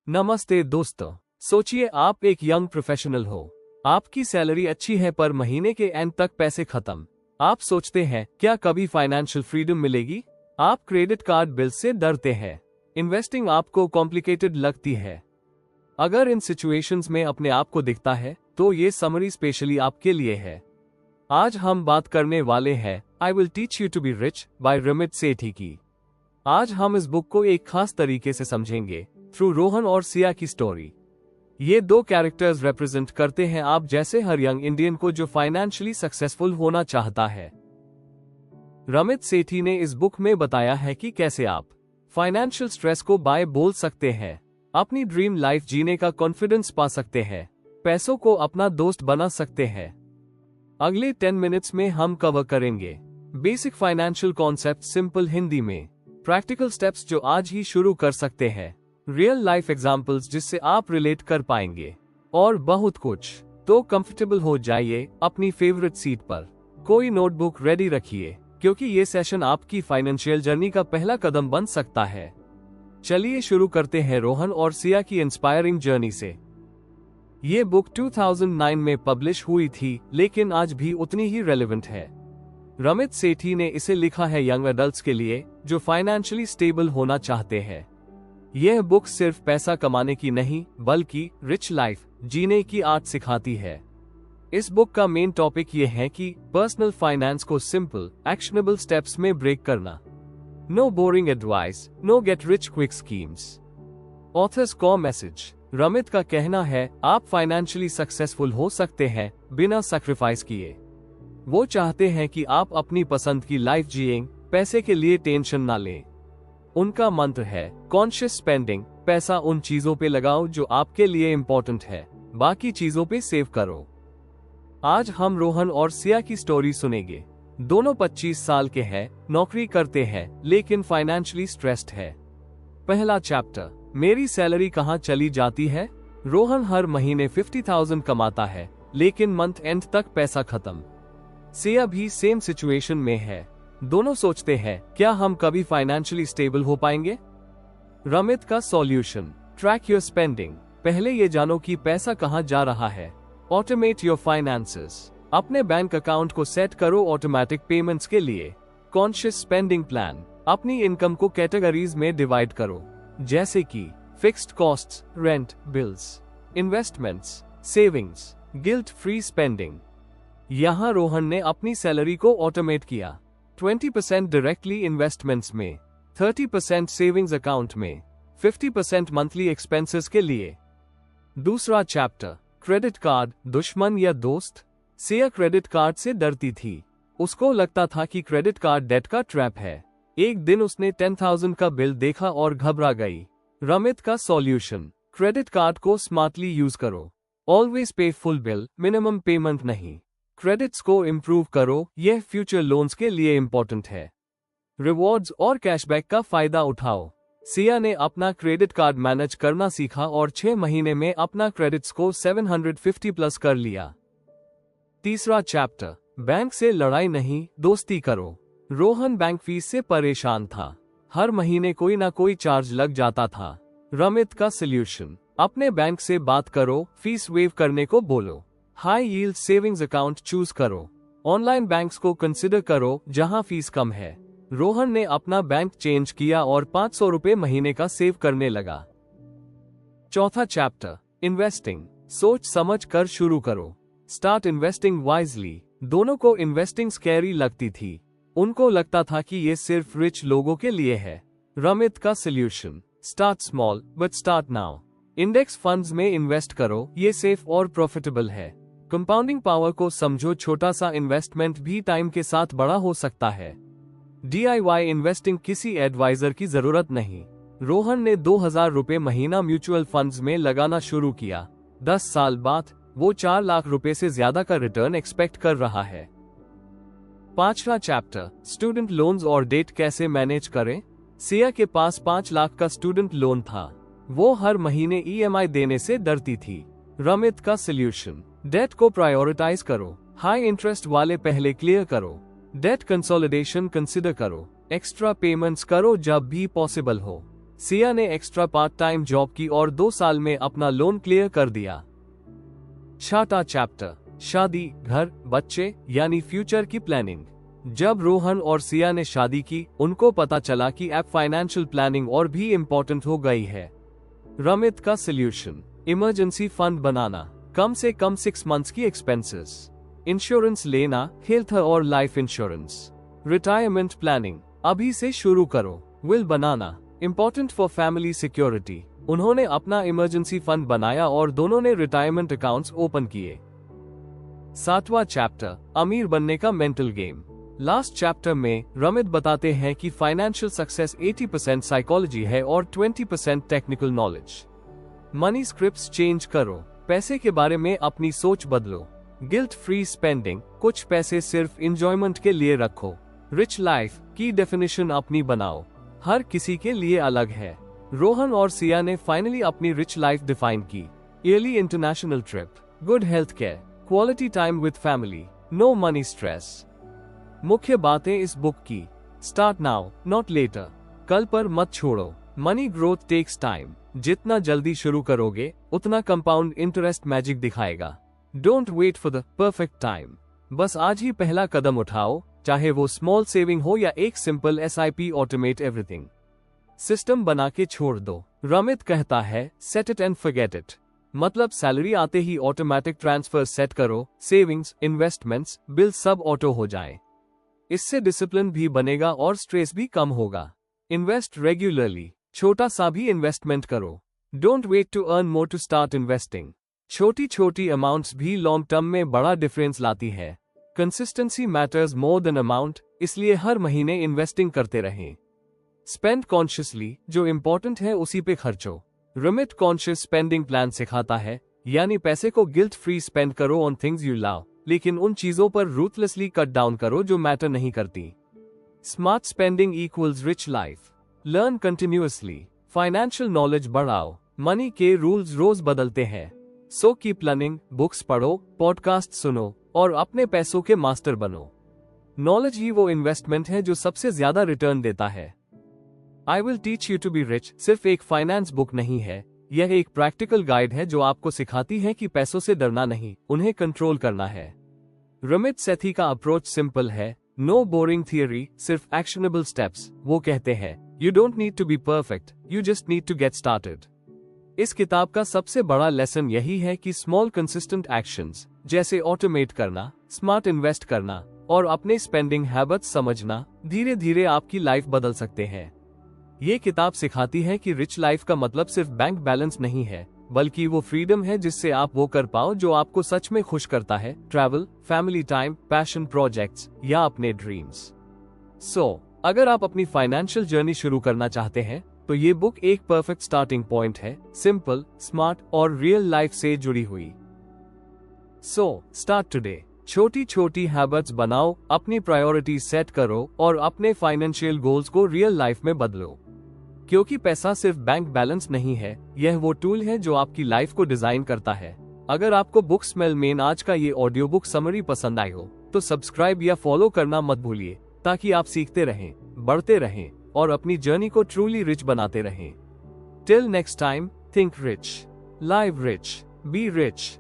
नमस्ते दोस्तों। सोचिए आप एक यंग प्रोफेशनल हो। आपकी सैलरी अच्छी है पर महीने के एंड तक पैसे खत्म। आप सोचते हैं क्या कभी फाइनेंशियल फ्रीडम मिलेगी। आप क्रेडिट कार्ड बिल से डरते हैं। इन्वेस्टिंग आपको कॉम्प्लिकेटेड लगती है। अगर इन सिचुएशंस में अपने आप को दिखता है तो ये समरी स्पेशली आपके लिए है। आज हम बात करने वाले हैं I will teach you to be rich by Ramit Sethi की। आज हम इस बुक को एक खास तरीके से समझेंगे थ्रू रोहन और सिया की स्टोरी। ये दो कैरेक्टर्स रिप्रेजेंट करते हैं आप जैसे हर यंग इंडियन को जो फाइनेंशियली सक्सेसफुल होना चाहता है। रमित सेठी ने इस बुक में बताया है कि कैसे आप फाइनेंशियल स्ट्रेस को बाय बोल सकते हैं, अपनी ड्रीम लाइफ जीने का कॉन्फिडेंस पा सकते हैं, पैसों को अपना दोस्त बना सकते हैं। अगले 10 मिनट्स में हम कवर करेंगे basic financial concept simple Hindi में, प्रैक्टिकल स्टेप्स जो आज ही शुरू कर सकते हैं, रियल लाइफ एग्जाम्पल्स जिससे आप रिलेट कर पाएंगे और बहुत कुछ। तो कंफर्टेबल हो जाइए अपनी फेवरेट सीट पर, कोई नोटबुक रेडी रखिए क्योंकि ये सेशन आपकी फाइनेंशियल जर्नी का पहला कदम बन सकता है। चलिए शुरू करते हैं रोहन और सिया की इंस्पायरिंग जर्नी से। ये बुक 2009 में पब्लिश हुई थी लेकिन आज भी उतनी ही रेलेवेंट है। रमित सेठी ने इसे लिखा है यंग एडल्ट्स के लिए जो फाइनेंशियली स्टेबल होना चाहते हैं। यह बुक सिर्फ पैसा कमाने की नहीं बल्कि रिच लाइफ जीने की आर्ट सिखाती है। इस बुक का मेन टॉपिक यह है कि पर्सनल फाइनेंस को सिंपल एक्शनेबल स्टेप्स में ब्रेक करना। No boring advice, no get rich quick schemes. Authors core message. Ramit का कहना है आप फाइनेंशियली सक्सेसफुल हो सकते हैं बिना सैक्रिफाइस किए। वो चाहते हैं कि आप अपनी पसंद की लाइफ जिएं, पैसे के लिए टेंशन ना लें। उनका मंत्र है कॉन्शियस स्पेंडिंग, पैसा उन चीजों पे लगाओ जो आपके लिए इंपॉर्टेंट है, बाकी चीजों पे सेव करो। आज हम रोहन और सिया की स्टोरी सुनेंगे। दोनों 25 साल के हैं, नौकरी करते हैं लेकिन फाइनेंशियली स्ट्रेस्ड है। पहला चैप्टर, मेरी सैलरी कहाँ चली जाती है। रोहन हर महीने 50,000 कमाता है लेकिन मंथ एंड तक पैसा खत्म। सिया भी सेम सिचुएशन में है। दोनों सोचते हैं क्या हम कभी फाइनेंशियली स्टेबल हो पाएंगे। रमित का सॉल्यूशन, ट्रैक योर स्पेंडिंग। पहले ये जानो कि पैसा कहाँ जा रहा है। ऑटोमेट योर फाइनेंसेस, अपने बैंक अकाउंट को सेट करो ऑटोमेटिक पेमेंट्स के लिए। कॉन्शियस स्पेंडिंग प्लान, अपनी इनकम को कैटेगरीज में डिवाइड करो जैसे कि fixed costs, rent, bills, investments, savings, guilt free spending. यहाँ रोहन ने अपनी सैलरी को ऑटोमेट किया। 20% डायरेक्टली इन्वेस्टमेंट्स में, 30% सेविंग्स अकाउंट में, 50% मंथली एक्सपेंसेस के लिए। दूसरा चैप्टर, क्रेडिट कार्ड दुश्मन या दोस्त। सिया क्रेडिट कार्ड से डरती थी। उसको लगता था कि क्रेडिट कार्ड डेट का ट्रैप है। एक दिन उसने 10,000 का बिल देखा और घबरा गई। रमित का सॉल्यूशन, क्रेडिट कार्ड को स्मार्टली यूज करो। ऑलवेज पे फुल बिल, मिनिमम पेमेंट नहीं। क्रेडिट्स को इम्प्रूव करो, यह फ्यूचर लोन्स के लिए इंपॉर्टेंट है। रिवॉर्ड्स और कैशबैक का फायदा उठाओ। सिया ने अपना क्रेडिट कार्ड मैनेज करना सीखा और 6 महीने में अपना क्रेडिट स्कोर 750 प्लस कर लिया। तीसरा चैप्टर, बैंक से लड़ाई नहीं दोस्ती करो। रोहन बैंक फीस से परेशान था। हर महीने कोई ना कोई चार्ज लग जाता था। रमित का सॉल्यूशन, अपने बैंक से बात करो, फीस वेव करने को बोलो। High yield savings account choose करो। ऑनलाइन बैंक्स को कंसिडर करो जहां फीस कम है। रोहन ने अपना बैंक चेंज किया और 500 रुपए महीने का सेव करने लगा। चौथा चैप्टर, इन्वेस्टिंग, सोच समझ कर शुरू करो। Start investing wisely. दोनों को इन्वेस्टिंग स्कैरी लगती थी। उनको लगता था कि ये सिर्फ रिच लोगों के लिए है। रमित का solution, start small but start now. Index funds में इन्वेस्ट करो, ये सेफ और प्रॉफिटेबल है। कंपाउंडिंग पावर को समझो, छोटा सा इन्वेस्टमेंट भी टाइम के साथ बड़ा हो सकता है। DIY इन्वेस्टिंग, किसी एडवाइजर की जरूरत नहीं। रोहन ने 2,000 रुपए महीना म्यूचुअल फंड्स में लगाना शुरू किया। 10 साल बाद वो 4 लाख रुपए से ज्यादा का रिटर्न एक्सपेक्ट कर रहा है। पांचवा चैप्टर, स्टूडेंट लोन्स और डेट कैसे मैनेज करें। सिया के पास 5 लाख का स्टूडेंट लोन था। वो हर महीने EMI देने से डरती थी। रमित का सॉल्यूशन, डेट को प्रायोरिटाइज करो। हाई इंटरेस्ट वाले पहले क्लियर करो। डेट कंसोलिडेशन कंसिडर करो। एक्स्ट्रा पेमेंट्स करो जब भी पॉसिबल हो। सिया ने एक्स्ट्रा पार्ट टाइम जॉब की और 2 साल में अपना लोन क्लियर कर दिया। 6वां चैप्टर, शादी, घर, बच्चे यानी फ्यूचर की प्लानिंग। जब रोहन और सिया ने शादी की, उनको पता चला कि अब फाइनेंशियल प्लानिंग और भी इम्पोर्टेंट हो गई है। रमित का सॉल्यूशन, इमरजेंसी फंड बनाना, कम से कम 6 मंथ्स की एक्सपेंसेस, इंश्योरेंस लेना, हेल्थ और लाइफ इंश्योरेंस, रिटायरमेंट प्लानिंग अभी से शुरू करो, will banana, important for family security. उन्होंने अपना इमरजेंसी फंड बनाया और दोनों ने रिटायरमेंट अकाउंट्स ओपन किए। 7वां चैप्टर, अमीर बनने का मेंटल गेम। लास्ट चैप्टर में रमित बताते हैं कि फाइनेंशियल सक्सेस 80% साइकोलॉजी है और 20% technical knowledge. Money scripts change करो, पैसे के बारे में अपनी सोच बदलो। गिल्ट फ्री स्पेंडिंग, कुछ पैसे सिर्फ इंजॉयमेंट के लिए रखो। रिच लाइफ की डेफिनेशन अपनी बनाओ, हर किसी के लिए अलग है। रोहन और सिया ने फाइनली अपनी रिच लाइफ डिफाइन की। Yearly international trip, good health care, quality time with family, no money stress. मुख्य बातें इस बुक की, स्टार्ट नाउ नॉट लेटर, कल पर मत छोड़ो। मनी ग्रोथ टेक्स टाइम, जितना जल्दी शुरू करोगे उतना कंपाउंड इंटरेस्ट मैजिक दिखाएगा। Don't wait for the perfect time, बस आज ही पहला कदम उठाओ, चाहे वो स्मॉल सेविंग हो या एक simple SIP। Automate everything, system बना के छोड़ दो। रमित कहता है set it and forget it, मतलब सैलरी आते ही ऑटोमेटिक ट्रांसफर सेट करो, सेविंग्स, इन्वेस्टमेंट्स, बिल सब ऑटो हो जाए। इससे डिसिप्लिन भी बनेगा और स्ट्रेस भी कम होगा। इन्वेस्ट रेगुलरली, छोटा सा भी इन्वेस्टमेंट करो। Don't wait to earn more to start investing. छोटी छोटी अमाउंट्स भी लॉन्ग टर्म में बड़ा डिफरेंस लाती है। Consistency matters more than amount, इसलिए हर महीने इन्वेस्टिंग करते रहें। स्पेंड कॉन्शियसली, जो इम्पोर्टेंट है उसी पे खर्चो। रमिट कॉन्शियस स्पेंडिंग प्लान सिखाता है, यानी पैसे को गिल्ट फ्री स्पेंड करो ऑन थिंग्स यू लव, लेकिन उन चीजों पर रूथलेसली कट डाउन करो जो मैटर नहीं करती। Smart spending equals rich life, learn continuously, financial knowledge बढ़ाओ। मनी के रूल्स रोज बदलते हैं, सो कीप लर्निंग, बुक्स पढ़ो, पॉडकास्ट सुनो और अपने पैसों के मास्टर बनो। नॉलेज ही वो इन्वेस्टमेंट है जो सबसे ज्यादा रिटर्न देता है। I will teach you to be rich सिर्फ एक फाइनेंस बुक नहीं है, यह एक प्रैक्टिकल गाइड है जो आपको सिखाती है कि पैसों से डरना नहीं, उन्हें कंट्रोल करना है। रमित सेठी का अप्रोच सिंपल है, नो बोरिंग थियरी, सिर्फ एक्शनेबल स्टेप्स। वो कहते हैं you don't need to be perfect, you just need to get started. इस किताब का सबसे बड़ा लेसन यही है कि स्मॉल कंसिस्टेंट एक्शंस जैसे ऑटोमेट करना, स्मार्ट इन्वेस्ट करना और अपने स्पेंडिंग हैबिट्स समझना धीरे धीरे आपकी लाइफ बदल सकते हैं। ये किताब सिखाती है कि रिच लाइफ का मतलब सिर्फ बैंक बैलेंस नहीं है, बल्कि वो फ्रीडम है जिससे आप वो कर पाओ जो आपको सच में खुश करता है, travel, family time, passion projects या अपने ड्रीम्स। अगर आप अपनी फाइनेंशियल जर्नी शुरू करना चाहते हैं तो ये बुक एक परफेक्ट स्टार्टिंग पॉइंट है, सिंपल, स्मार्ट और रियल लाइफ से जुड़ी हुई। Start today. छोटी छोटी हैबिट्स बनाओ, अपनी प्रायोरिटी सेट करो और अपने फाइनेंशियल गोल्स को रियल लाइफ में बदलो। क्योंकि पैसा सिर्फ बैंक बैलेंस नहीं है, यह वो टूल है जो आपकी लाइफ को डिजाइन करता है। अगर आपको बुक स्मेल में आज का ये ऑडियो बुक समरी पसंद आई हो तो सब्सक्राइब या फॉलो करना मत भूलिए, ताकि आप सीखते रहें, बढ़ते रहें और अपनी जर्नी को ट्रूली रिच बनाते रहें। Till next time, think rich, live rich, be rich.